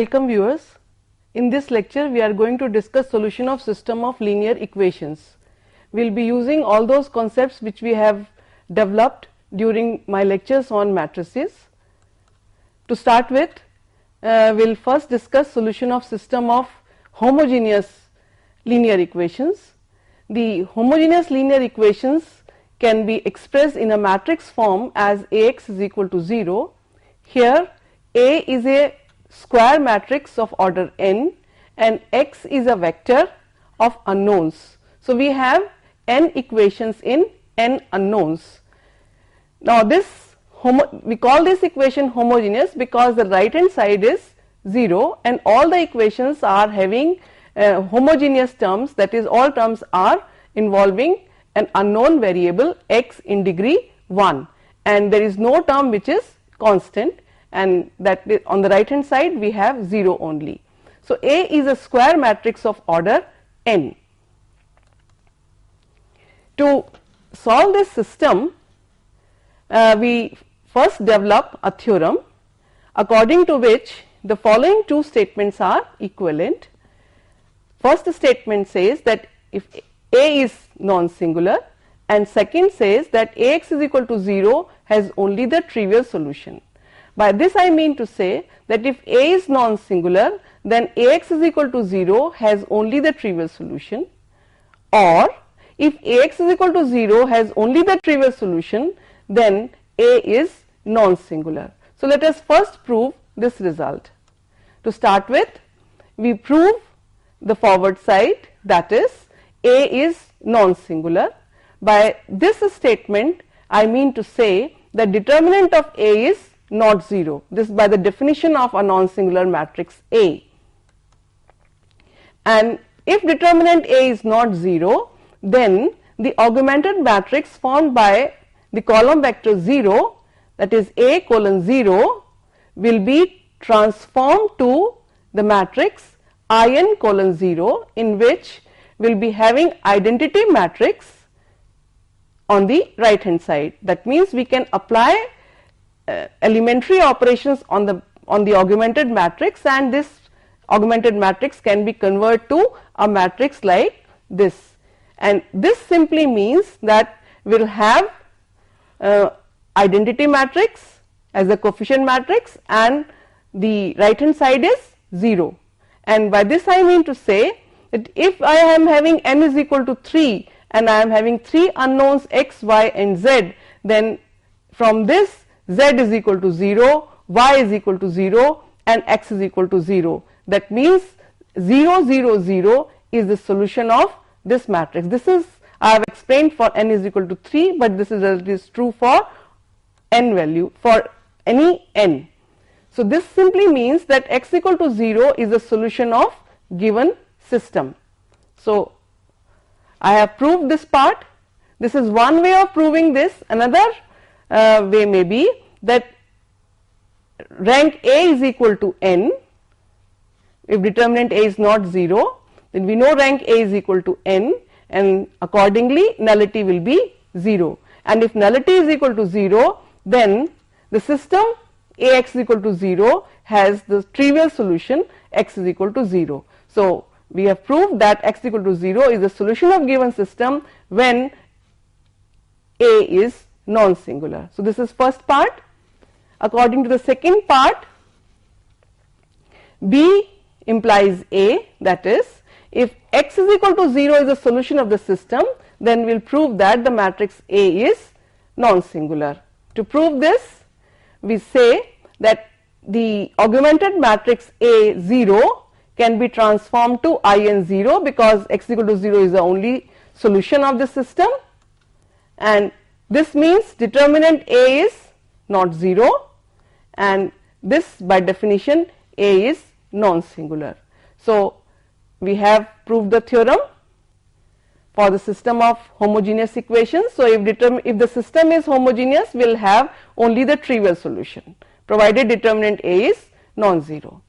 Welcome viewers. In this lecture we are going to discuss solution of system of linear equations. We will be using all those concepts which we have developed during my lectures on matrices. To start with, we will first discuss solution of system of homogeneous linear equations. The homogeneous linear equations can be expressed in a matrix form as Ax is equal to 0. Here A is a square matrix of order n and x is a vector of unknowns. So, we have n equations in n unknowns. Now, we call this equation homogeneous because the right hand side is 0 and all the equations are having homogeneous terms, that is all terms are involving an unknown variable x in degree 1 and there is no term which is constant, and that on the right hand side we have 0 only. So, A is a square matrix of order n. To solve this system, we first develop a theorem according to which the following two statements are equivalent. First statement says that if A is non-singular and second says that Ax is equal to 0 has only the trivial solution. By this I mean to say that if A is non-singular, then Ax is equal to 0 has only the trivial solution, or if Ax is equal to 0 has only the trivial solution, then A is non-singular. So, let us first prove this result. To start with, we prove the forward side, that is A is non-singular. By this statement I mean to say the determinant of A is not 0, this by the definition of a non-singular matrix A, and if determinant A is not 0, then the augmented matrix formed by the column vector 0, that is A colon 0, will be transformed to the matrix In colon 0, in which we will be having identity matrix on the right hand side. That means we can apply elementary operations on the augmented matrix, and this augmented matrix can be converted to a matrix like this, and this simply means that we will have identity matrix as the coefficient matrix and the right hand side is 0, and by this I mean to say that if I am having n is equal to 3 and I am having 3 unknowns x, y and z, then from this z is equal to 0, y is equal to 0 and x is equal to 0. That means 0 0 0 is the solution of this matrix. This is, I have explained for n is equal to 3, but this is true for n value, for any n. So, this simply means that x equal to 0 is the solution of given system. So, I have proved this part. This is one way of proving this. Another way may be that rank A is equal to n. If determinant A is not 0, then we know rank A is equal to n, and accordingly nullity will be 0, and if nullity is equal to 0, then the system Ax is equal to 0 has the trivial solution x is equal to 0. So, we have proved that x equal to 0 is the solution of given system when A is non-singular. So, this is first part. According to the second part, B implies A, that is if x is equal to 0 is the solution of the system, then we will prove that the matrix A is non-singular. To prove this, we say that the augmented matrix A 0 can be transformed to In 0 because x equal to 0 is the only solution of the system, and this means determinant A is not 0, and this by definition A is non-singular. So, we have proved the theorem for the system of homogeneous equations. So, if the system is homogeneous, we will have only the trivial solution provided determinant A is non-zero.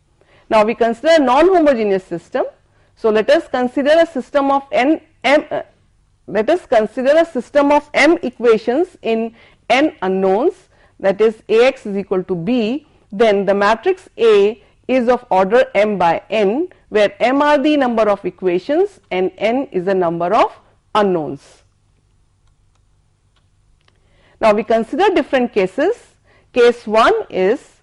Now, we consider a non-homogeneous system. So, let us consider a system of m equations in n unknowns, that is Ax is equal to b, then the matrix A is of order m by n, where m are the number of equations and n is the number of unknowns. Now we consider different cases. Case 1 is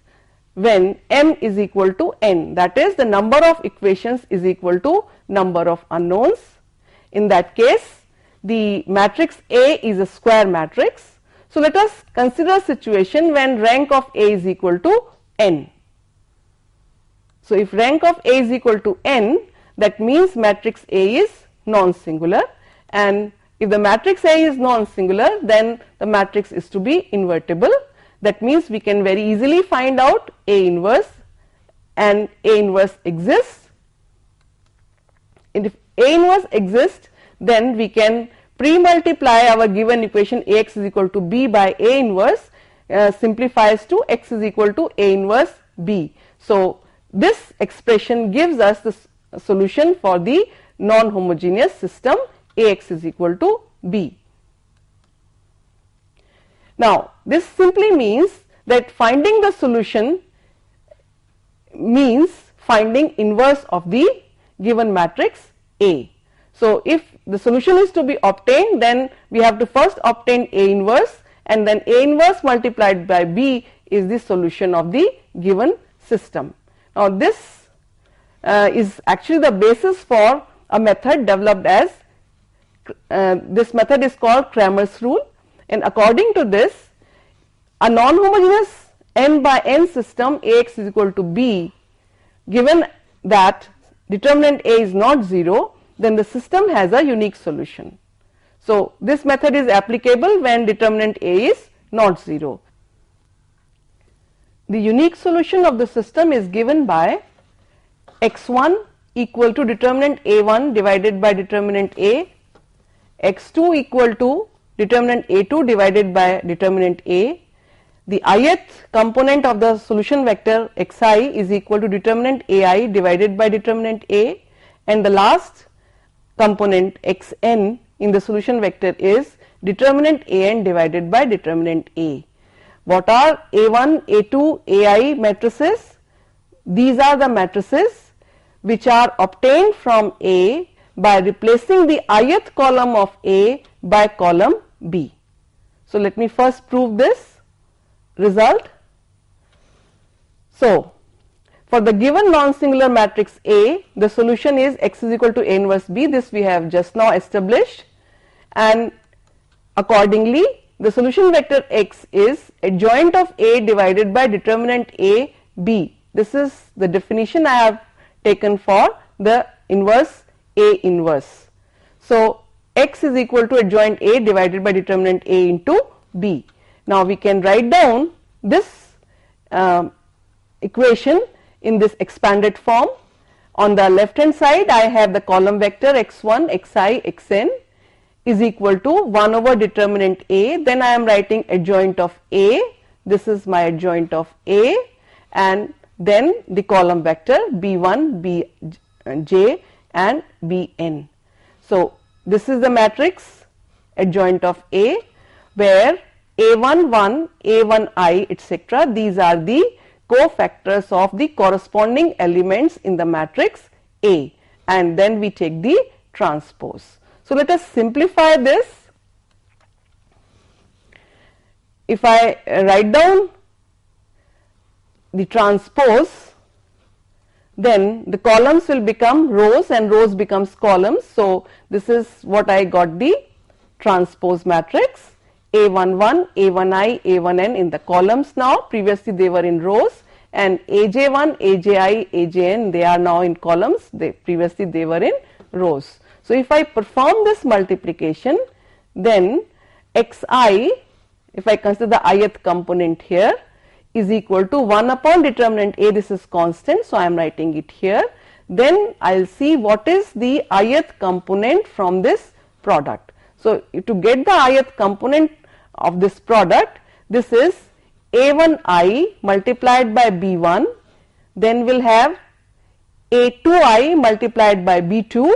when m is equal to n, that is the number of equations is equal to number of unknowns. In that case, the matrix A is a square matrix. So let us consider a situation when rank of A is equal to n. So if rank of A is equal to n, that means matrix A is non-singular, and if the matrix A is non-singular, then the matrix is to be invertible. That means we can very easily find out A inverse, and A inverse exists. And if A inverse exists, then we can pre-multiply our given equation Ax is equal to b by A inverse, simplifies to x is equal to A inverse b. So this expression gives us the solution for the non-homogeneous system Ax is equal to b. Now this simply means that finding the solution means finding inverse of the given matrix A. So if the solution is to be obtained, then we have to first obtain A inverse, and then A inverse multiplied by b is the solution of the given system. Now this is actually the basis for a method developed as this method is called Cramer's rule, and according to this, a non-homogeneous n by n system Ax is equal to b, given that determinant A is not 0, then the system has a unique solution. So this method is applicable when determinant A is not 0. The unique solution of the system is given by x1 equal to determinant A1 divided by determinant A, x2 equal to determinant A2 divided by determinant A. The ith component of the solution vector xi is equal to determinant ai divided by determinant A, and the last component xn in the solution vector is determinant an divided by determinant A. What are A1, A2, AI matrices? These are the matrices which are obtained from A by replacing the ith column of A by column B. So let me first prove this result. So for the given non-singular matrix A, the solution is x is equal to A inverse B. This we have just now established, and accordingly the solution vector x is adjoint of A divided by determinant A B. This is the definition I have taken for the inverse A inverse. So x is equal to adjoint A divided by determinant A into B. Now we can write down this equation in this expanded form. On the left hand side, I have the column vector x1, xi, xn is equal to 1 over determinant A. Then I am writing adjoint of A. This is my adjoint of A, and then the column vector b1, bj and bn. So this is the matrix adjoint of A, where A1, 1, A1, I, etc. These are the cofactors of the corresponding elements in the matrix A, and then we take the transpose. So let us simplify this. If I write down the transpose, then the columns will become rows and rows becomes columns. So this is what I got, the transpose matrix. A11, A1i, A1n in the columns now, previously they were in rows, and AJ1, AJi, AJn, they are now in columns, previously they were in rows. So if I perform this multiplication, then xi, if I consider the ith component here, is equal to 1 upon determinant A, this is constant, so I am writing it here. Then I will see what is the ith component from this product. So to get the ith component of this product, this is A1i multiplied by B1, then we will have A2i multiplied by B2.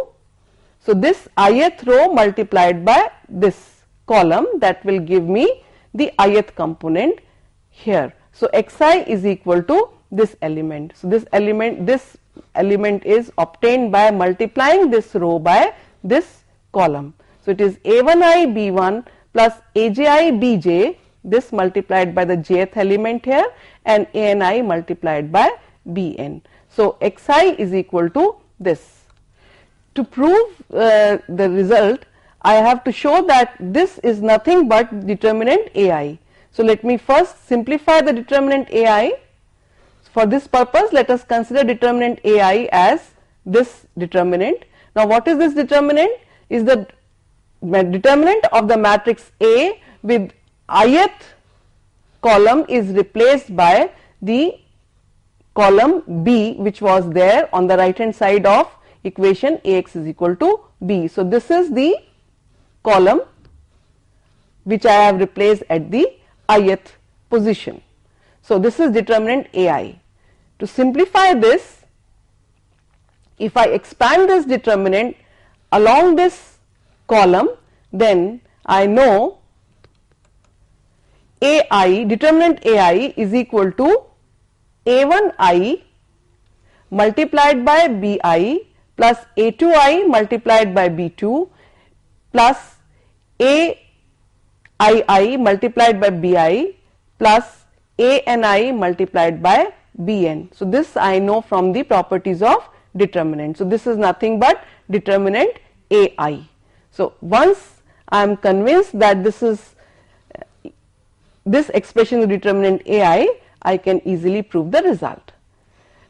So this ith row multiplied by this column, that will give me the ith component here. So xi is equal to this element. So this element is obtained by multiplying this row by this column. So it is A1i B1 plus AJI BJ, this multiplied by the jth element here, and ANI multiplied by BN. So Xi is equal to this. To prove the result, I have to show that this is nothing but determinant AI. So let me first simplify the determinant AI. For this purpose, let us consider determinant AI as this determinant. Now what is this determinant? Is the determinant of the matrix A with ith column is replaced by the column B, which was there on the right hand side of equation Ax is equal to B. So this is the column which I have replaced at the ith position. So this is determinant AI. To simplify this, if I expand this determinant along this column, then I know AI, determinant AI is equal to A1i multiplied by Bi plus A2i multiplied by B2 plus AII multiplied by Bi plus ANI multiplied by Bn. So this I know from the properties of determinant. So this is nothing but determinant AI. So once I am convinced that this expression is determinant AI, I can easily prove the result.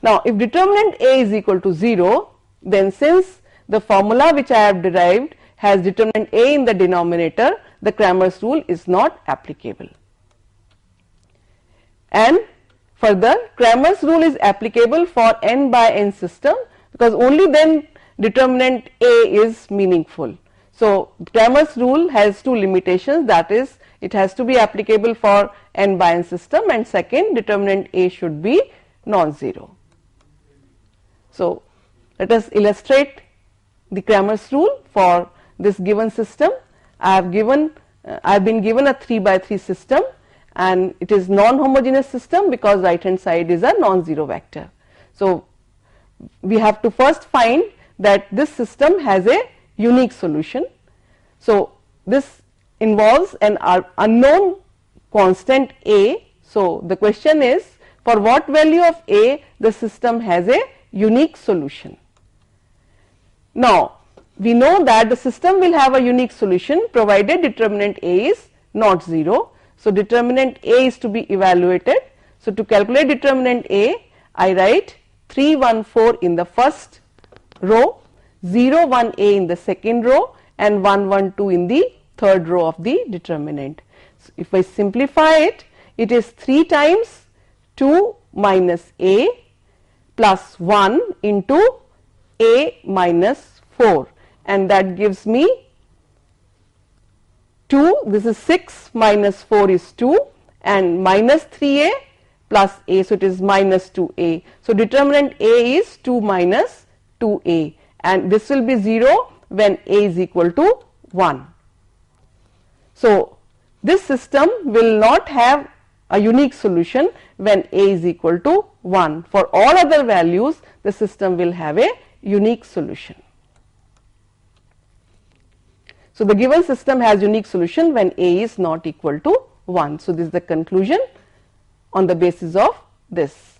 Now if determinant A is equal to 0, then since the formula which I have derived has determinant A in the denominator, the Cramer's rule is not applicable. And further, Cramer's rule is applicable for n by n system, because only then determinant A is meaningful. So Cramer's rule has two limitations, that is, it has to be applicable for n by n system, and second, determinant A should be non-zero. So let us illustrate the Cramer's rule for this given system. I have been given a 3 by 3 system, and it is non-homogeneous system because right hand side is a non-zero vector. So we have to first find that this system has a unique solution. So this involves an unknown constant A. So the question is, for what value of A the system has a unique solution. Now we know that the system will have a unique solution provided determinant A is not 0. So determinant A is to be evaluated. So to calculate determinant A, I write 3 1 4 in the first row, 0 1 A in the second row, and 1 1 2 in the third row of the determinant. So if I simplify it, it is 3 times 2 minus A plus 1 into A minus 4, and that gives me 2, this is 6 minus 4 is 2, and minus 3A plus A, so it is minus 2A. So determinant A is 2 minus 2A, and this will be 0 when A is equal to 1. So this system will not have a unique solution when A is equal to 1. For all other values, the system will have a unique solution. So the given system has unique solution when A is not equal to 1. So this is the conclusion on the basis of this.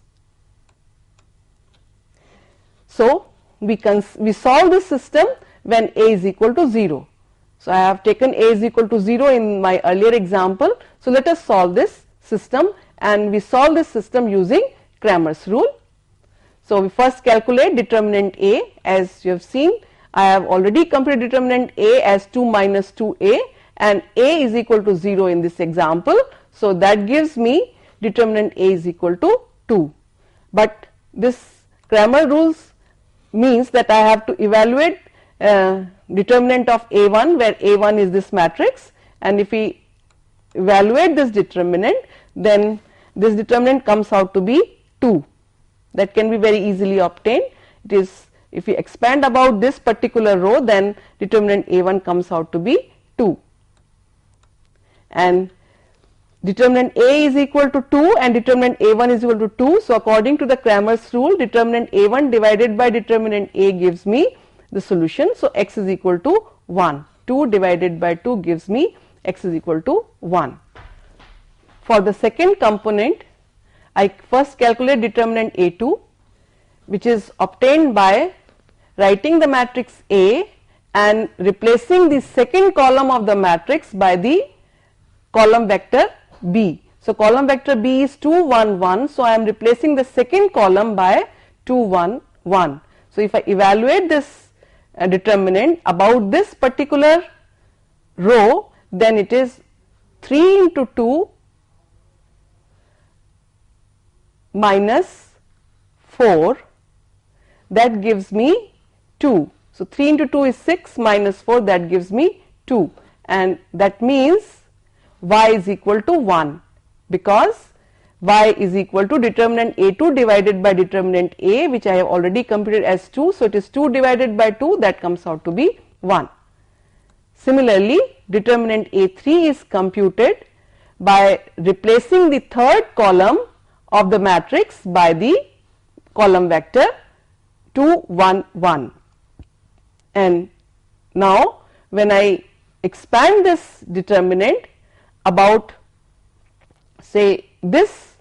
So we solve this system when A is equal to 0. So I have taken A is equal to 0 in my earlier example. So let us solve this system, and we solve this system using Cramer's rule. So we first calculate determinant A. As you have seen, I have already computed determinant A as 2 minus 2A, and A is equal to 0 in this example. So that gives me determinant A is equal to 2. But this Cramer rules means that I have to evaluate determinant of A1, where A1 is this matrix, and if we evaluate this determinant, then this determinant comes out to be 2. That can be very easily obtained. It is, if we expand about this particular row, then determinant A1 comes out to be 2. And determinant A is equal to 2 and determinant A1 is equal to 2. So according to the Cramer's rule, determinant A1 divided by determinant A gives me the solution. So x is equal to 1. 2 divided by 2 gives me x is equal to 1. For the second component, I first calculate determinant A2, which is obtained by writing the matrix A and replacing the second column of the matrix by the column vector B. So column vector B is 2 1 1. So I am replacing the second column by 2 1 1. So if I evaluate this determinant about this particular row, then it is 3 into 2 minus 4, that gives me 2. So 3 into 2 is 6 minus 4, that gives me 2, and that means y is equal to 1, because y is equal to determinant A2 divided by determinant A, which I have already computed as 2. So it is 2 divided by 2, that comes out to be 1. Similarly, determinant A3 is computed by replacing the third column of the matrix by the column vector 2 1 1. And now when I expand this determinant about, say, this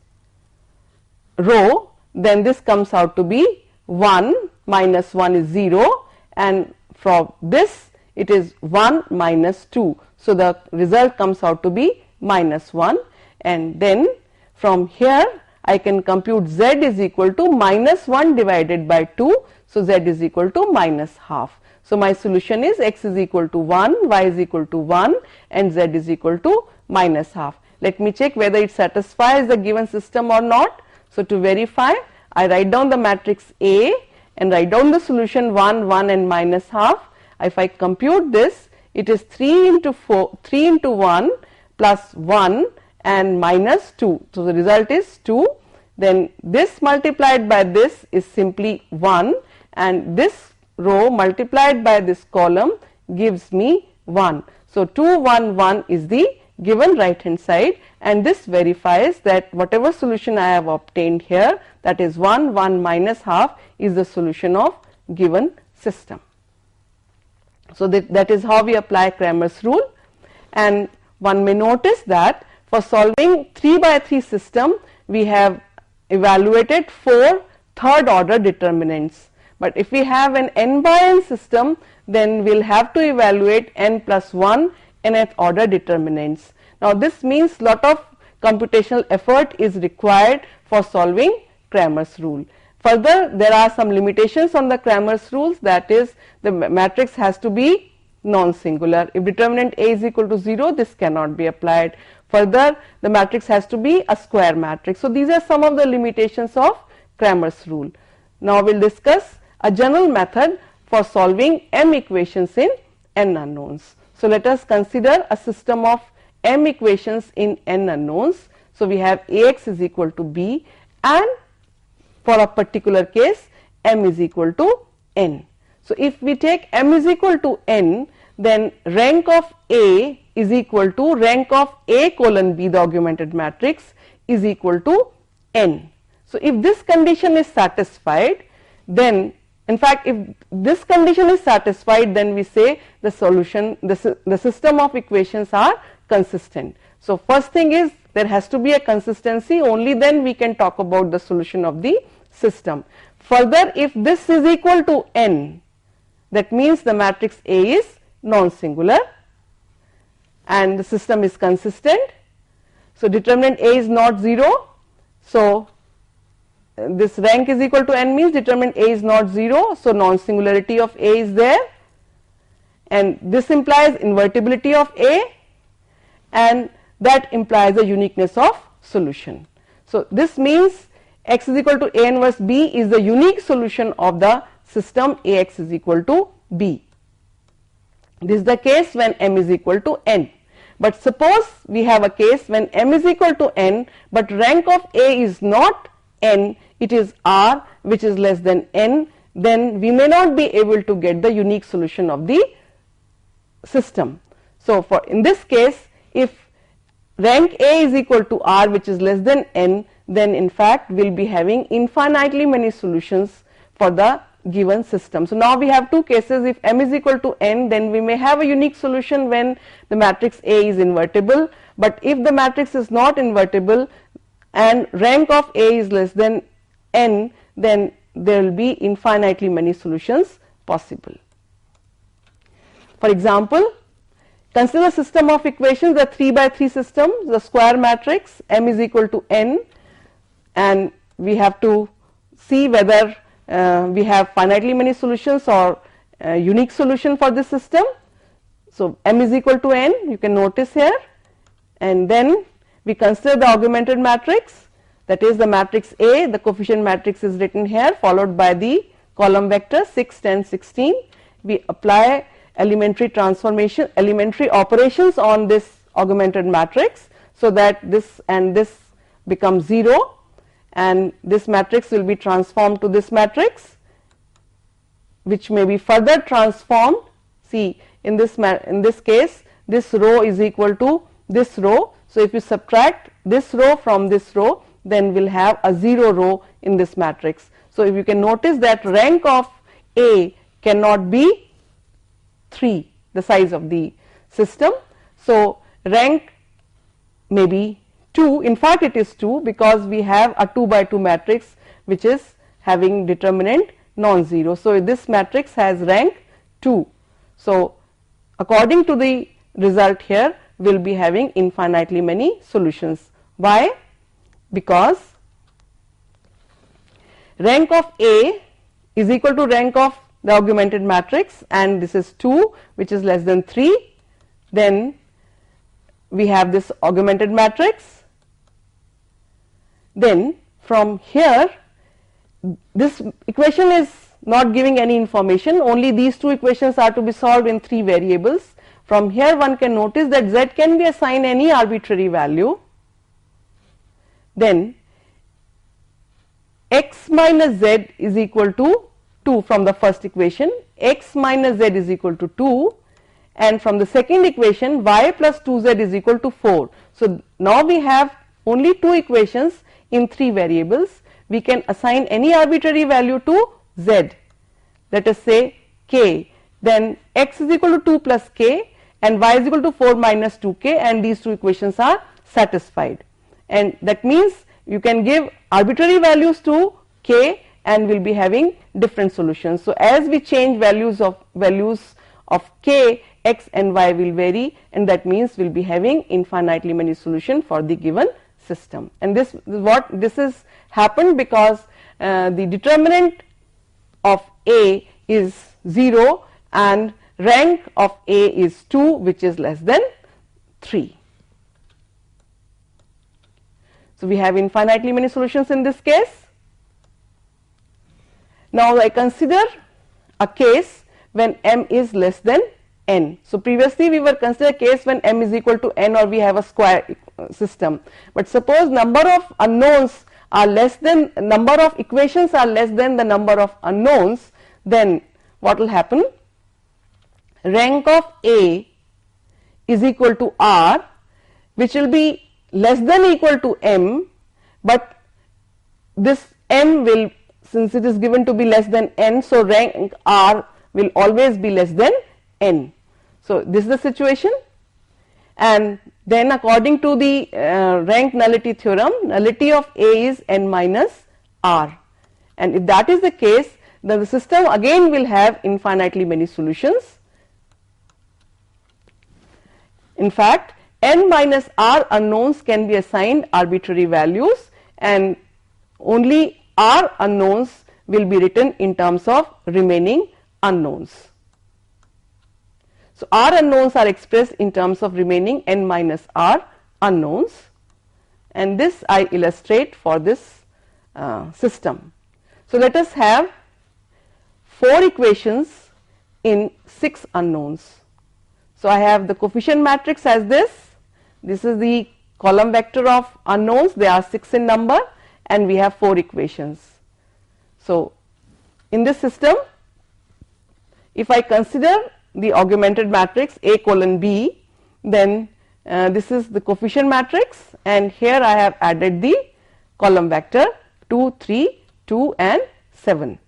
row, then this comes out to be 1 minus 1 is 0, and from this it is 1 minus 2. So the result comes out to be minus 1, and then from here I can compute z is equal to minus 1 divided by 2. So z is equal to minus half. So my solution is x is equal to 1, y is equal to 1, and z is equal to minus half. Let me check whether it satisfies the given system or not. So to verify, I write down the matrix A and write down the solution 1 1 and minus half. If I compute this, it is 3 into 1 plus 1 and minus 2. So the result is 2. Then this multiplied by this is simply 1, and this row multiplied by this column gives me 1. So 2 1 1 is the given right hand side, and this verifies that whatever solution I have obtained here, that is 1 1 minus half, is the solution of given system. So that is how we apply Cramer's rule. And one may notice that for solving 3 by 3 system, we have evaluated 4 third order determinants. But if we have an n by n system, then we will have to evaluate n plus 1 nth order determinants. Now this means lot of computational effort is required for solving Cramer's rule. Further, there are some limitations on the Cramer's rules, that is, the matrix has to be non-singular. If determinant A is equal to 0, this cannot be applied. Further, the matrix has to be a square matrix. So these are some of the limitations of Cramer's rule. Now we will discuss a general method for solving m equations in n unknowns. So let us consider a system of m equations in n unknowns. So we have Ax is equal to b, and for a particular case m is equal to n. So if we take m is equal to n, then rank of A is equal to rank of A colon b, the augmented matrix, is equal to n. So if this condition is satisfied, then in fact if this condition is satisfied, then we say the solution, the system of equations are consistent. So first thing is there has to be a consistency, only then we can talk about the solution of the system. Further, if this is equal to n, that means the matrix A is non-singular and the system is consistent. So determinant A is not 0. So this rank is equal to n means determinant A is not 0. So non-singularity of A is there, and this implies invertibility of A, and that implies the uniqueness of solution. So this means x is equal to A inverse b is the unique solution of the system Ax is equal to b. This is the case when m is equal to n. But suppose we have a case when m is equal to n, but rank of A is not n, it is r, which is less than n, then we may not be able to get the unique solution of the system. So for in this case, if rank A is equal to R, which is less than n, then in fact we will be having infinitely many solutions for the given system. So now we have two cases. If m is equal to n, then we may have a unique solution when the matrix A is invertible, but if the matrix is not invertible and rank of A is less than n, then there will be infinitely many solutions possible. For example, consider a system of equations, the 3 by 3 system, the square matrix m is equal to n, and we have to see whether we have finitely many solutions or unique solution for this system. So m is equal to n, you can notice here, and then we consider the augmented matrix, that is the matrix A, the coefficient matrix is written here, followed by the column vector 6, 10, 16. We apply elementary operations on this augmented matrix, so that this and this becomes 0, and this matrix will be transformed to this matrix, which may be further transformed. See, in this case, this row is equal to this row. So if you subtract this row from this row, then we'll have a 0 row in this matrix. So if you can notice that rank of A cannot be 3, the size of the system. So rank may be 2, in fact it is 2, because we have a 2 by 2 matrix which is having determinant non-zero. So this matrix has rank 2. So according to the result here, we will be having infinitely many solutions. Why? Because rank of A is equal to rank of the augmented matrix, and this is 2, which is less than 3. Then we have this augmented matrix. Then from here, this equation is not giving any information, only these two equations are to be solved in 3 variables. From here one can notice that z can be assigned any arbitrary value. Then x minus z is equal to 2 from the first equation, x minus z is equal to 2, and from the second equation y plus 2z is equal to 4. So now we have only 2 equations in 3 variables. We can assign any arbitrary value to z, let us say k, then x is equal to 2 plus k and y is equal to 4 minus 2k, and these 2 equations are satisfied. And that means you can give arbitrary values to k and we will be having different solutions. So as we change values of k, x and y will vary, and that means we will be having infinitely many solutions for the given system. And this is happened because the determinant of A is 0 and rank of A is 2, which is less than 3. So we have infinitely many solutions in this case. Now I consider a case when m is less than n. So previously we were considering a case when m is equal to n, or we have a square system. But suppose number of unknowns are less than, number of equations are less than the number of unknowns, then what will happen? Rank of A is equal to R, which will be less than equal to m, but this m will, since it is given to be less than n, so rank R will always be less than n. So this is the situation, and then according to the rank nullity theorem, nullity of A is n minus R, and if that is the case, then the system again will have infinitely many solutions. In fact, n minus R unknowns can be assigned arbitrary values, and only R unknowns will be written in terms of remaining unknowns. So R unknowns are expressed in terms of remaining n minus R unknowns, and this I illustrate for this system. So let us have 4 equations in 6 unknowns. So I have the coefficient matrix as this. This is the column vector of unknowns. They are 6 in number, and we have 4 equations. So in this system, if I consider the augmented matrix A colon B, then this is the coefficient matrix, and here I have added the column vector 2, 3, 2 and 7.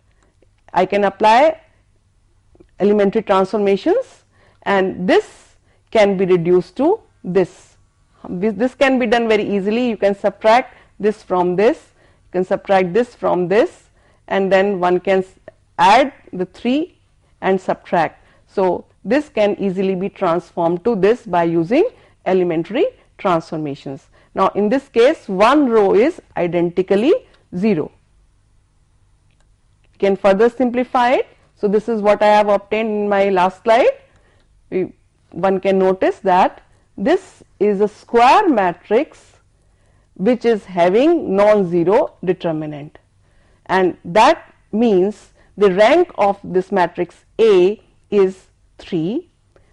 I can apply elementary transformations, and this can be reduced to this. This can be done very easily. You can subtract this from this, you can subtract this from this, and then one can add the 3 and subtract. So this can easily be transformed to this by using elementary transformations. Now in this case, one row is identically 0. You can further simplify it. So this is what I have obtained in my last slide. One can notice that this is a square matrix which is having non-zero determinant, and that means the rank of this matrix A is 3.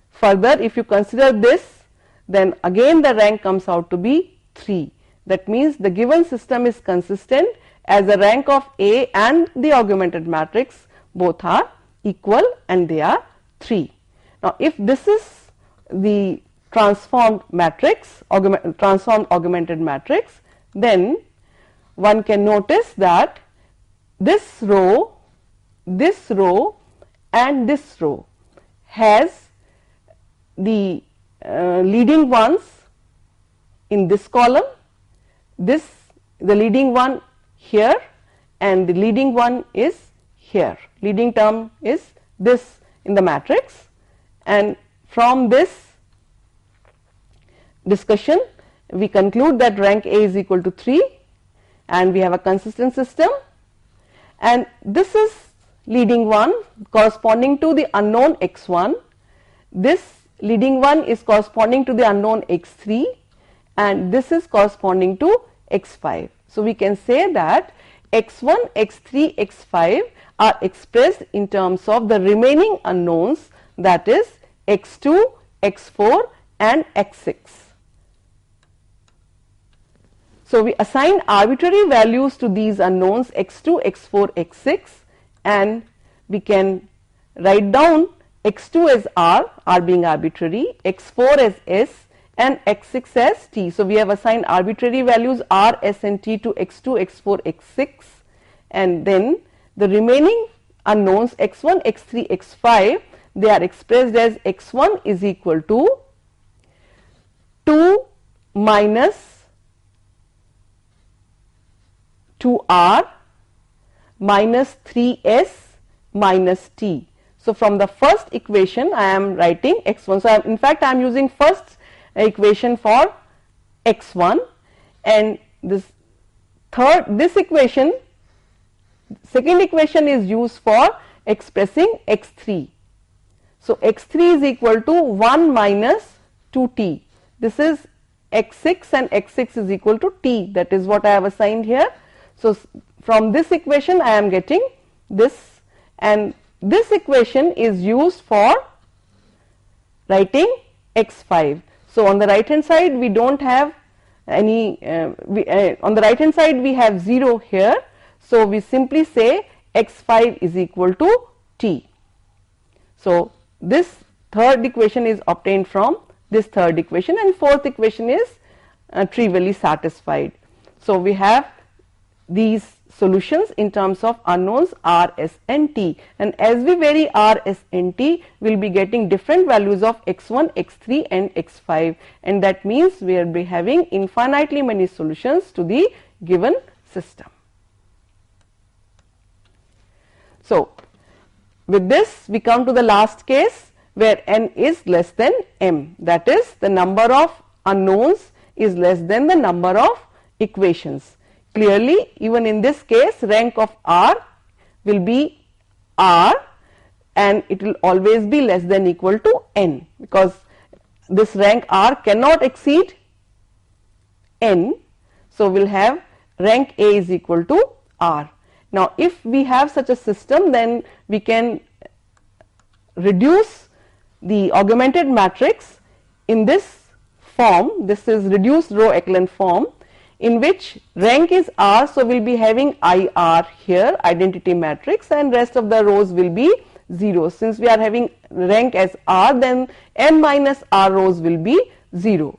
Further, if you consider this, then again the rank comes out to be 3. That means the given system is consistent, as the rank of A and the augmented matrix both are equal and they are 3. Now if this is the transformed matrix, transformed augmented matrix, then one can notice that this row and this row has the leading ones in this column, the leading one here, and the leading one is here. Leading term is this in the matrix, and from this discussion we conclude that rank A is equal to 3 and we have a consistent system, and this is leading one corresponding to the unknown x1, this leading one is corresponding to the unknown x3, and this is corresponding to x5. So we can say that x1, x3, x5 are expressed in terms of the remaining unknowns, that is x2, x4 and x6. So we assign arbitrary values to these unknowns x2, x4, x6, and we can write down x2 as r being arbitrary, x4 as s and x6 as t. So we have assigned arbitrary values r, s and t to x2, x4, x6, and then the remaining unknowns x1, x3, x5, they are expressed as x1 is equal to 2 minus 2r minus 3s minus t. So from the first equation I am writing x1. So in fact I am using first equation for x1, and this equation, second equation is used for expressing x3. So x3 is equal to 1 minus 2t. This is x6 and x6 is equal to t. That is what I have assigned here. So from this equation I am getting this, and this equation is used for writing x5. So on the right hand side we don't have any, on the right hand side we have 0 here. So we simply say x5 is equal to t. So this third equation is obtained from this third equation, and fourth equation is trivially satisfied. So we have these solutions in terms of unknowns r, s and t, and as we vary r, s and t, we will be getting different values of x1, x3 and x5, and that means we will be having infinitely many solutions to the given system. So with this we come to the last case where n is less than m, that is the number of unknowns is less than the number of equations. Clearly even in this case rank of r will be r, and it will always be less than equal to n, because this rank r cannot exceed n. So we will have rank A is equal to r. Now if we have such a system, then we can reduce the augmented matrix in this form. This is reduced row echelon form, in which rank is r. So we will be having IR here, identity matrix, and rest of the rows will be 0. Since we are having rank as r, then m minus r rows will be 0.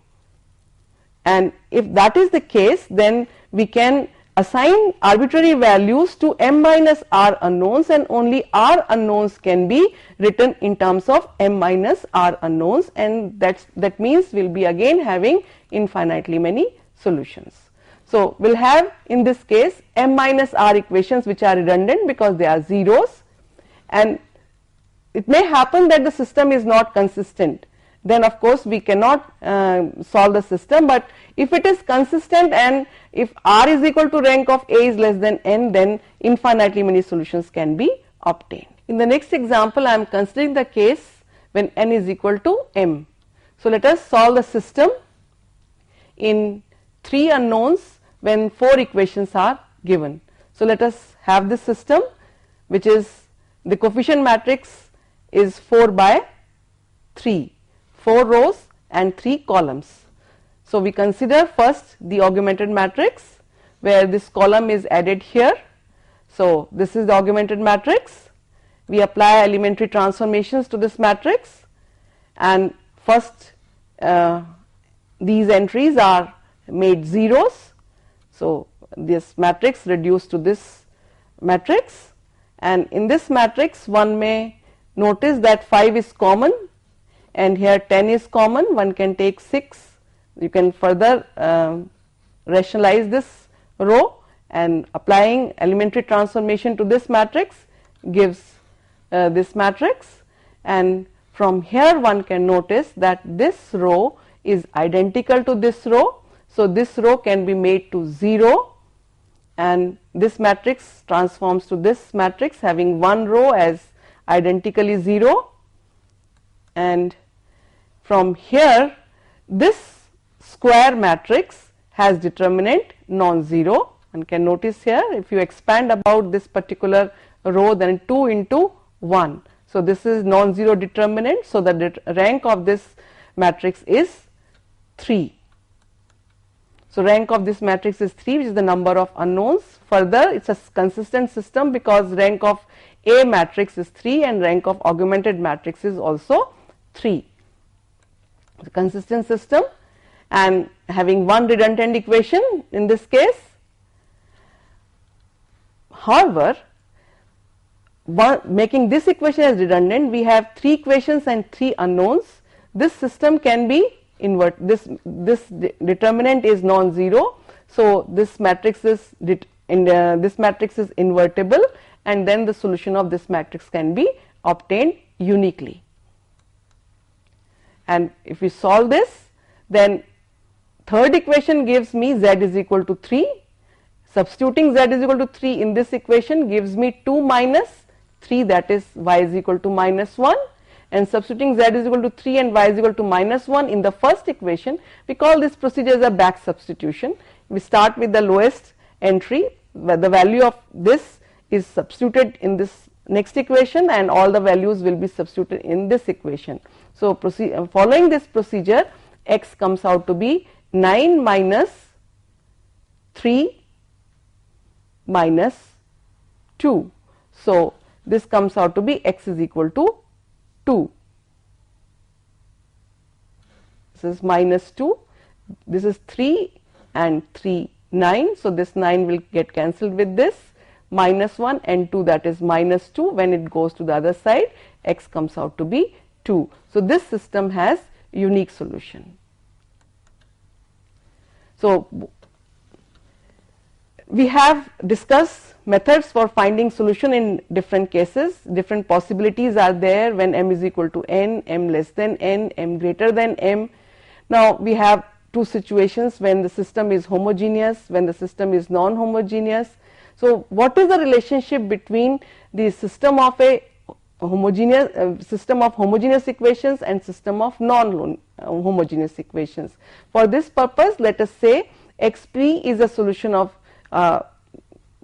and if that is the case, then we can assign arbitrary values to m minus r unknowns, and only r unknowns can be written in terms of m minus r unknowns, and that means we will be again having infinitely many solutions. So, we will have in this case m minus r equations which are redundant because they are zeros, and it may happen that the system is not consistent. Then of course we cannot solve the system, but if it is consistent and if r is equal to rank of a is less than n, then infinitely many solutions can be obtained. In the next example, I am considering the case when n is equal to m. So, let us solve the system in 3 unknowns when 4 equations are given. So, let us have this system, which is the coefficient matrix is 4 by 3, 4 rows and 3 columns. So, we consider first the augmented matrix, where this column is added here. So, this is the augmented matrix. We apply elementary transformations to this matrix, and first these entries are made zeros. So, this matrix reduced to this matrix, and in this matrix one may notice that 5 is common and here 10 is common. One can take 6. You can further rationalize this row, and applying elementary transformation to this matrix gives this matrix, and from here one can notice that this row is identical to this row. So, this row can be made to 0, and this matrix transforms to this matrix having one row as identically 0, and from here this square matrix has determinant non-zero. One can notice here, if you expand about this particular row, then 2 into 1. So, this is non-zero determinant. So, the rank of this matrix is 3. So, rank of this matrix is 3, which is the number of unknowns. Further, it is a consistent system because rank of A matrix is 3 and rank of augmented matrix is also 3. The consistent system, and having one redundant equation in this case. However, making this equation as redundant, we have 3 equations and 3 unknowns. This system can be this determinant is non-zero. So, this matrix is invertible, and then the solution of this matrix can be obtained uniquely. And if we solve this, then third equation gives me z is equal to 3. Substituting z is equal to 3 in this equation gives me 2 minus 3, that is y is equal to minus 1, and substituting z is equal to 3 and y is equal to minus 1 in the first equation. We call this procedure as a back substitution. We start with the lowest entry, where the value of this is substituted in this next equation, and all the values will be substituted in this equation. So, following this procedure, x comes out to be 9 minus 3 minus 2. So, this comes out to be x is equal to 2. This is minus 2, this is 3 and 3 9. So, this 9 will get cancelled with this, minus 1 and 2, that is minus 2. When it goes to the other side, x comes out to be 2. So, this system has unique solution. So, we have discussed methods for finding solution in different cases. Different possibilities are there when m is equal to n, m less than n, m greater than m. Now, we have 2 situations when the system is homogeneous, when the system is non-homogeneous. So, what is the relationship between the system of a homogeneous system of homogeneous equations and system of non-homogeneous equations? For this purpose, let us say xp is a solution of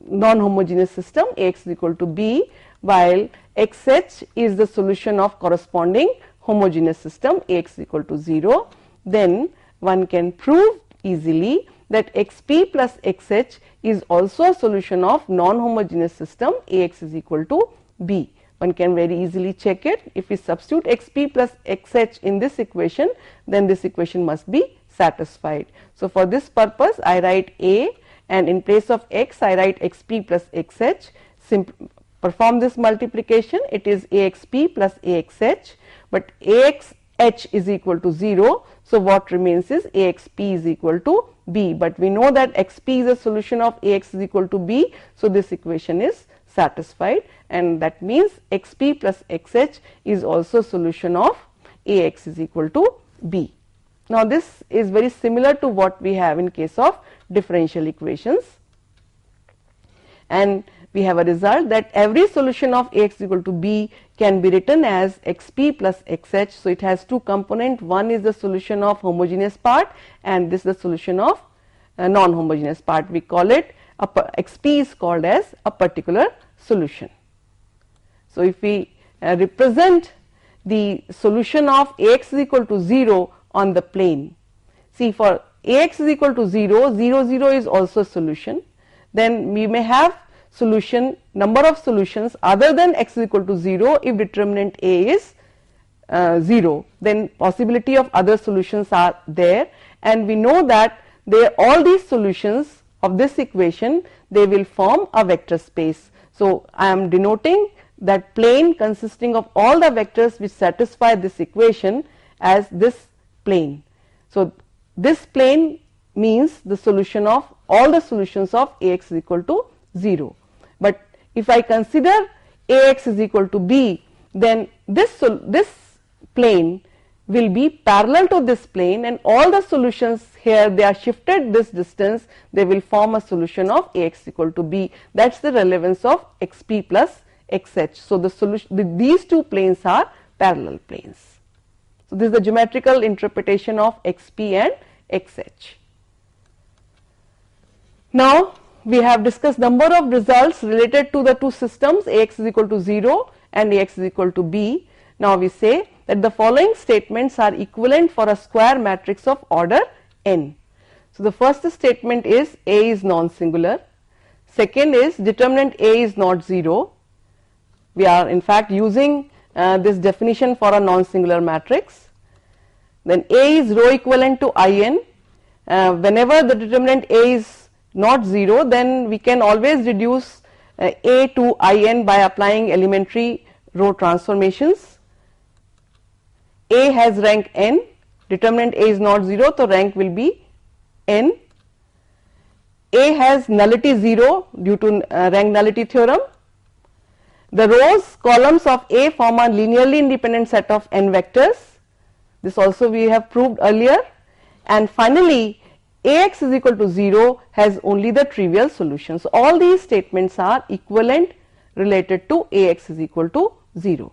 non-homogeneous system, Ax is equal to b, while xh is the solution of corresponding homogeneous system, Ax is equal to 0. Then one can prove easily that xp plus xh is also a solution of non-homogeneous system, Ax is equal to b. One can very easily check it. If we substitute xp plus xh in this equation, then this equation must be satisfied. So for this purpose I write A, and in place of x I write xp plus xh. Perform this multiplication, it is axp plus axh, but axh is equal to 0. So what remains is axp is equal to b, but we know that xp is a solution of ax is equal to b. So this equation is satisfied, and that means xp plus xh is also solution of ax is equal to b. Now this is very similar to what we have in case of differential equations, and we have a result that every solution of ax is equal to b can be written as xp plus xh. So it has two components, one is the solution of homogeneous part and this is the solution of non-homogeneous part. We call it xp is called as a particular solution. So if we represent the solution of ax is equal to 0 on the plane, see for ax is equal to 0, 0, 0 is also a solution, then we may have number of solutions other than x is equal to 0 if determinant A is 0, then possibility of other solutions are there, and we know that all these solutions of this equation, they will form a vector space. So I am denoting that plane consisting of all the vectors which satisfy this equation as this plane. So this plane means the solution of all the solutions of Ax is equal to 0. But if I consider Ax is equal to b, then this plane will be parallel to this plane, and all the solutions here, they are shifted this distance, they will form a solution of Ax equal to b. That is the relevance of xp plus xh. So the solution, these two planes are parallel planes. So this is the geometrical interpretation of xp and xh. Now we have discussed number of results related to the two systems Ax is equal to 0 and Ax is equal to b. Now we say that the following statements are equivalent for a square matrix of order n. So the first statement is A is non-singular, second is determinant A is not 0. We are in fact using this definition for a non-singular matrix. Then A is row equivalent to In. Whenever the determinant A is not 0, then we can always reduce A to In by applying elementary row transformations. A has rank n, determinant A is not 0, so rank will be n. A has nullity 0 due to rank nullity theorem. The rows, columns of A form a linearly independent set of n vectors. This also we have proved earlier. And finally, Ax is equal to 0 has only the trivial solution. So all these statements are equivalent related to Ax is equal to 0.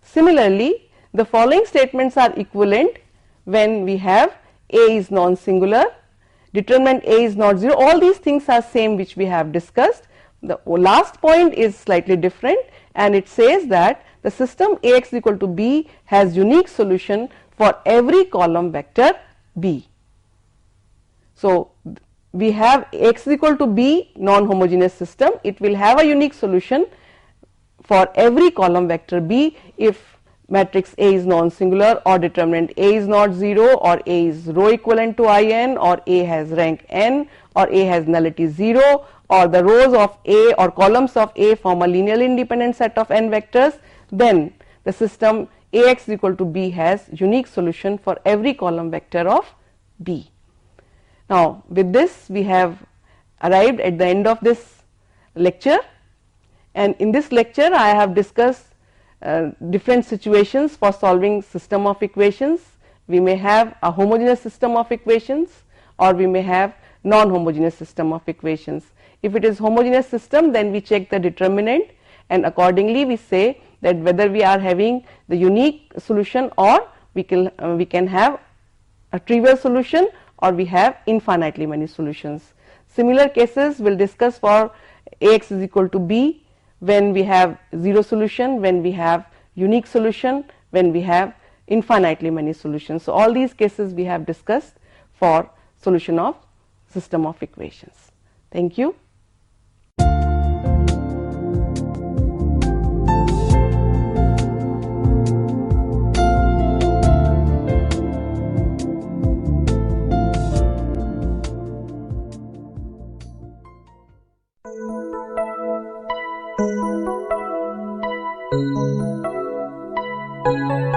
Similarly, the following statements are equivalent when we have A is non-singular, determinant A is not 0. All these things are same which we have discussed. The last point is slightly different, and it says that the system Ax is equal to b has unique solution for every column vector b. So we have X is equal to b non-homogeneous system, it will have a unique solution for every column vector b if matrix A is non-singular or determinant A is not 0 or A is row equivalent to In or A has rank n or A has nullity 0 or the rows of A or columns of A form a linearly independent set of n vectors, then the system Ax is equal to b has unique solution for every column vector of b. Now with this we have arrived at the end of this lecture, and in this lecture I have discussed different situations for solving system of equations. We may have a homogeneous system of equations or we may have non-homogeneous system of equations. If it is homogeneous system, then we check the determinant, and accordingly we say that whether we are having the unique solution or we can have a trivial solution or we have infinitely many solutions. Similar cases we will discuss for Ax is equal to b when we have 0 solution, when we have unique solution, when we have infinitely many solutions. So all these cases we have discussed for solution of system of equations. Thank you. Thank you.